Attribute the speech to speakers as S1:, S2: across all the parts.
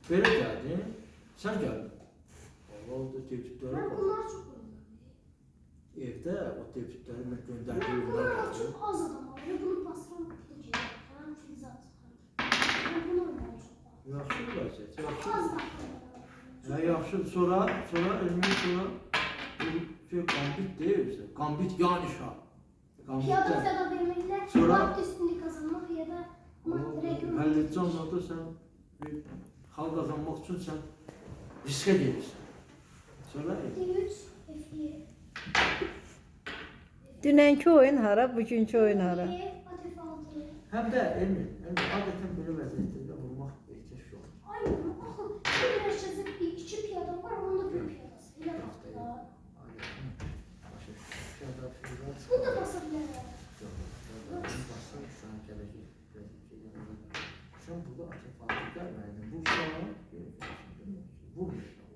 S1: Böyle geldin. Sen geldin. Allah da tepkitleri var.
S2: Bunlar çok önemli.
S1: Evde o tepkitleri ben gönderdiğim
S2: Ben
S1: yıllar
S2: bunlar
S1: geldi.
S2: çok az adam var. Ve bunu basıram tutacağım. Ben filizat. Ben bunu oynayacağım.
S1: Yaxşı vəziyyət,
S2: Çok
S1: yaxşı.
S2: az da.
S1: Ya yaxşı, sonra elmi sonra şey gambit deyirsə, gambit yani şah.
S2: Piyada fiyada vermekle
S1: Sonra-
S2: vakit üstünlüğü kazanmak ya da reklam.
S1: Həlledici anladı sən bir hal qazanmaq üçün sən riskə gedirsən. Sonra
S2: D3, F7.
S3: Dünənki oyun hara, bugünkü oyun hara?
S2: Atif 6.
S1: həm də elmi adətən belə vəziyyətlərdə vurmaq ehtiyac yox.
S2: Aynen. Axı bir yaşasın bir iki piyada var, onda bir piyadası. Elə bax da.
S1: Adətən başa piyada filan.
S2: Bu da basa bilər.
S1: Sen burada atıfatı gelmedin. Bu şahı vurmuşsun.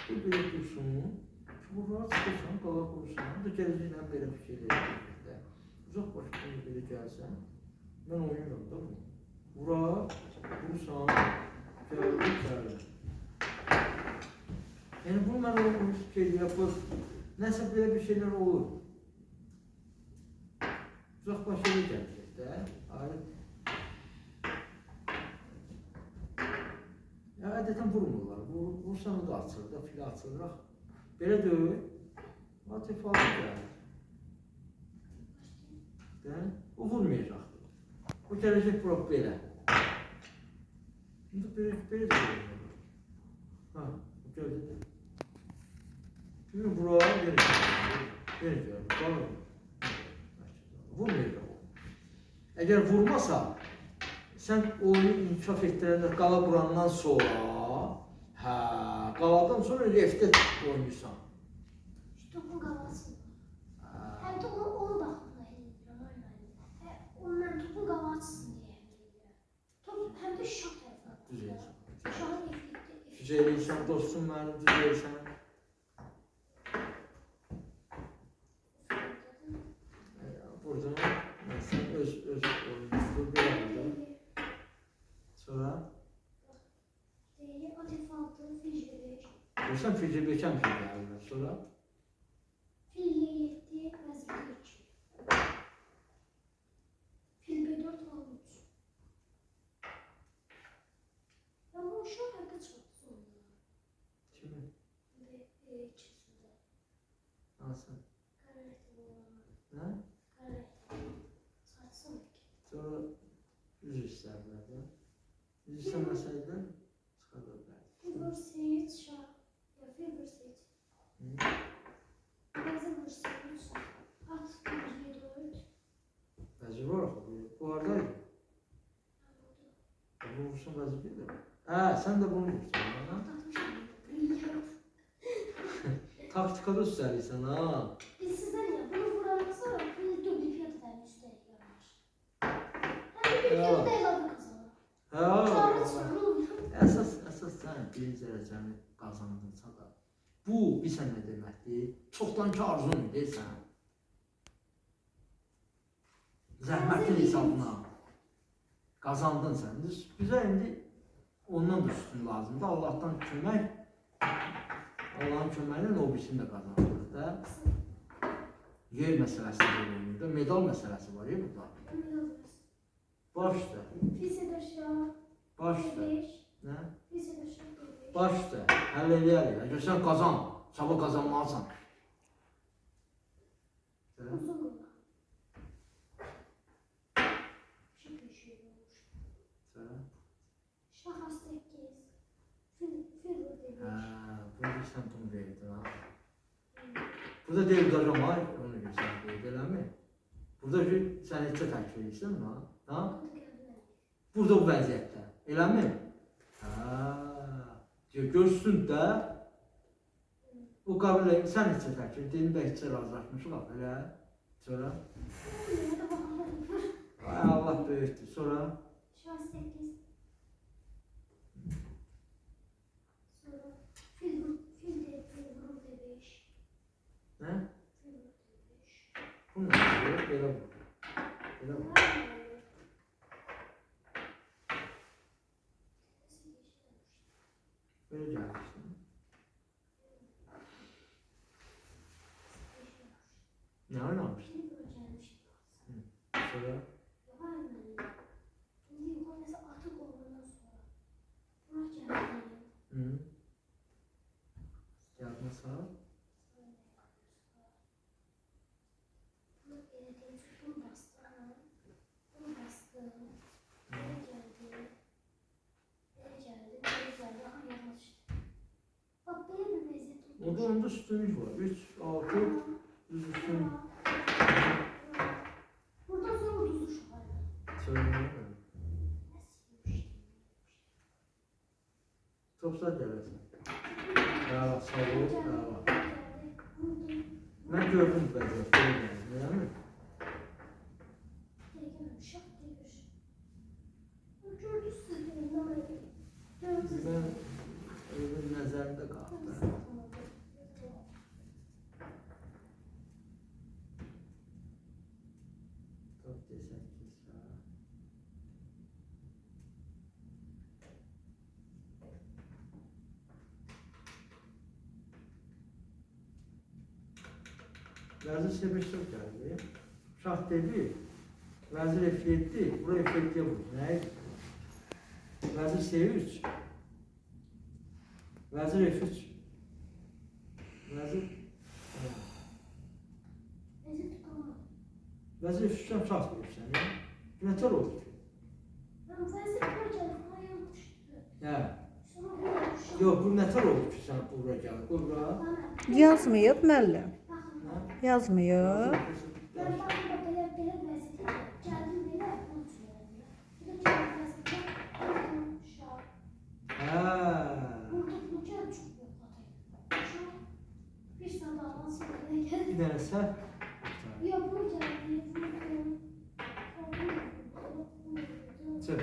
S1: Bu böyle dursun. Bu rahat çıkırsan, qala qursan, da gələcəklə belə bir şeylər yapırdı. Uzaq başına belə gəlsən, mən oynayıram da bu. Vura, vursan, gəlir. Yəni bunu mən o şey yapır, nəsə belə bir şeylər olur. Uzaq başına gələcək də, ayrı. Ya adətən vurmurlar. Vursan da açılır da, fili açılır. Belə deyil. Atif aldı gəlir. O vurmayacaqdır. O gələcək bura belə. Şimdi belə deyil. Ha, o gəldi. Şimdi bura verəcək. Qalır. Vurmayacaq o. Əgər vurmasa, sen oyunu inkişaf ettirəndə qala vurandan sonra, qaladan sonra F-də oynayırsan.
S2: Şu topun qalası. Hem de onu baxımda edirəm. Ondan topun qalacısın deyə edirəm. Top hem de şah tərəfə.
S1: Düzeysən.
S2: Şahın F7.
S1: Düzeysən, dostum mənim, düzeysən. Burada sen öz oyuncudur bir anda. Sonra?
S2: Atif 6, fil G5.
S1: Görsən fil bekəm ki gəlirlər. Sonra?
S2: Fil Y7, vəzir D2. Fil B4, al3. Ya bu uşaq həqiqət çıxdı sonunda.
S1: Kimi?
S2: İkisində.
S1: Nasıl?
S2: Qarətli
S1: Nə?
S2: Qarətli. Saçsın ki.
S1: Sonra yüz istərlər də. Yüz istəməsəydilər, çıxarırlar.
S2: Fil vs şah. Ya fil vs. Vəzir vs. At G4.
S1: Vəzir var axı, bu haradaydı? Bu vursun vəzir deyil. Sən də bunu vursan, ha? Taktikada üstəlirsən, ha?
S2: Biz sizden ya bunu vurandan sonra fil dubli piyadadan üstelik yapmış. Hem de bir piyada evladı kazanır. Çağrı çıranı oluyor.
S1: Əsas sən birinci dərəcəni qazandınsa da, bu bir sən nə deməkdir? Çoxdan ki arzun idi sən. Zəhmətin hesabına qazandın sən. Bizə indi ondan da üstün lazımdır. Allahdan kömək, Allahın köməyi ilə o birisini də qazandıq da. Yer məsələsi də olmuyor da, medal məsələsi var ya burada. Baş üstə.
S2: Fil seder şah.
S1: Baş üstə.
S2: D5.
S1: Nə?
S2: Fil seder şah D5.
S1: Baş üstə. Həll eləyərik. Əgər sən qazan, sabah qazanmalısan.
S2: Uzun qulaq. Şık bir şey olmuş. Şah A8. Fil D5.
S1: Burada sən bunu verdin ha. Burada deyil qazan var, onu görsən deyil, eləmi? Burada ki, sən heç tək verirsən ha? Burada bu vəziyyətdə, eləmi? Görsün də, o qəbul edin, sən heç tək verirsən, də heç razılaşmışıq, elə? Sonra? Ay Allah böyükdür, sonra?
S2: Şah 8. Sonra fil D5.
S1: Nə? Bu nə? Belə vur. Belə vur. sonra.
S2: Var mı? Şimdi bu mesela atık olandan sonra. Buna geldi.
S1: Hı. Yardım sağ.
S2: Bunu belediye tuttum bastı. Bunu bastı. Böyle geldi. Böyle geldi. Böyle geldi. Aha yanlış. Bak böyle bir lezzet
S1: Orada onda üstünlük var. 3, 6, düz üstünlük.
S2: Buradan sonra tuzu şu var.
S1: Söyleyeyim.
S2: Nasıl
S1: Topsa gelirsin. Ya sağ ol. Ya. Ben gördüm vəziyyət. Değil mi? Ben evin nəzərində qaldı. Top desək ki, sağ. Vəzir sebeşdir gəldi. Şah dedi, vəzir F7, bura F7'ye vurdu. Nə idi? Vəzir C3. Vəzir F3. Vəzir... Vəzir F3'dən şah verirsən, ya. Nətər oldu ki? Hə. Yox, bu nətər oldu ki, sən bura gəldin? Bura.
S3: Yazmıyıb müəllim.
S1: Hə?
S3: Yazmıyıb.
S1: Bir dənə səhv. Çıx.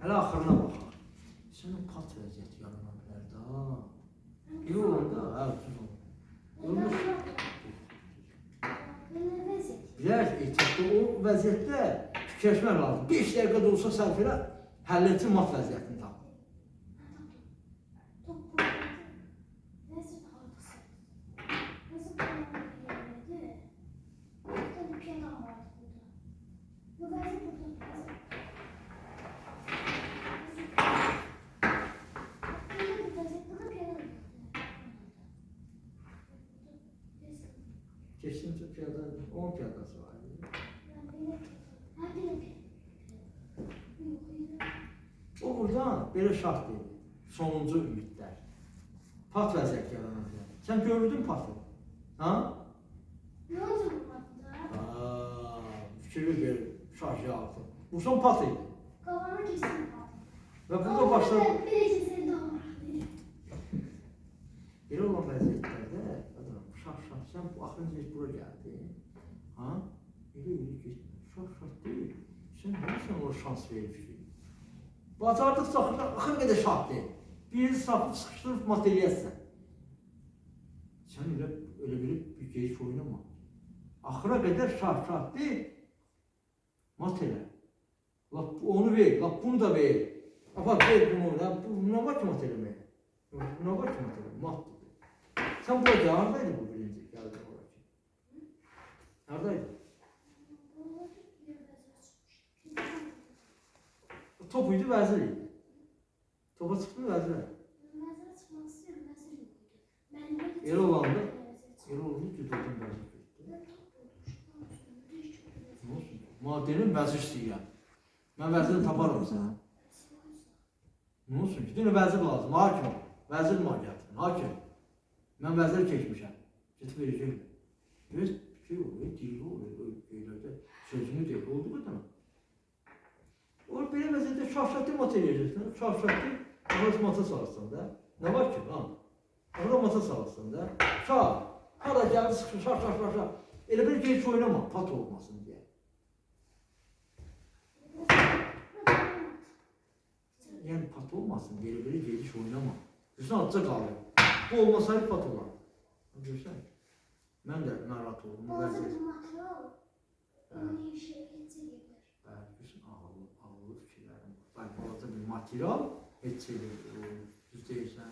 S1: Hələ axırına baxaq. Sənin pat vəziyyəti yarana bilər da. İyi olanda, hə, tuz olur. Biraz ehtiyatlı o vəziyyətdə fikirləşmək lazım. 5 dəqiqə də olsa sərf elə, həll etsin mat vəziyyətini tap. Keçdim Türkiyədə 10 piyadası var. O buradan belə şart dedi. Sonuncu ümidlər. Pat vəziyyət yarana bilər. Sən gördün patı? Ha? Fikri bir şarjı altı. Bu son pat idi. Və burada başladı. Belə olan vəziyyətlərdə şah, sən bu axırıncı bura gəldin. Ha? Elə getmə. Şah deyil. Sən nəsən o şans verir fikri? Bacardıqca axır qədər şah deyil. Bir sapıb sıxışdırıb mat eləyəsən. Sən elə bir geyik oynama. Axıra qədər şah deyil. Mat elə. Onu ver, bunu da ver. Apar ver bunu, buna var ki mat eləməyə. Buna var ki mat eləməyə. Mat dedi. Sen burada neredeydi bu birinci geldi oraya? Neredeydi? Topuydu, vəzir idi. Topa çıxdı mı vəzirə? Elə olanda güdüldün vəzir getdi. Ne olsun? Maddenin vəzir istəyirəm. Mən vəziri taparım sənə. Ne olsun ki? Dünə vəzir lazım, hakim. Vəzir magiyyatın, hakim. Mən vəzir keçmişəm. Getib verəcək. Göz şey oluyor, dili oluyor, sözünü deyil, oldu bu da. O belə vəziyyətdə şahşatı mat eləyəcəksən, şahşatı arası mata salasın da. Nə var ki, ha? Arada mata salasın da. Şah, hara gəldi sıxır, şah. Elə bir geyik oynama, pat olmasın deyə. Yəni pat olmasın deyə belə geyik oynama. Üstün atca qalır. Bu olmasaydı pat olar. Görsən, mən də narahat oldum. Ağıllı fikirlərim var. Balaca bir material, heç şey düz deyirsən.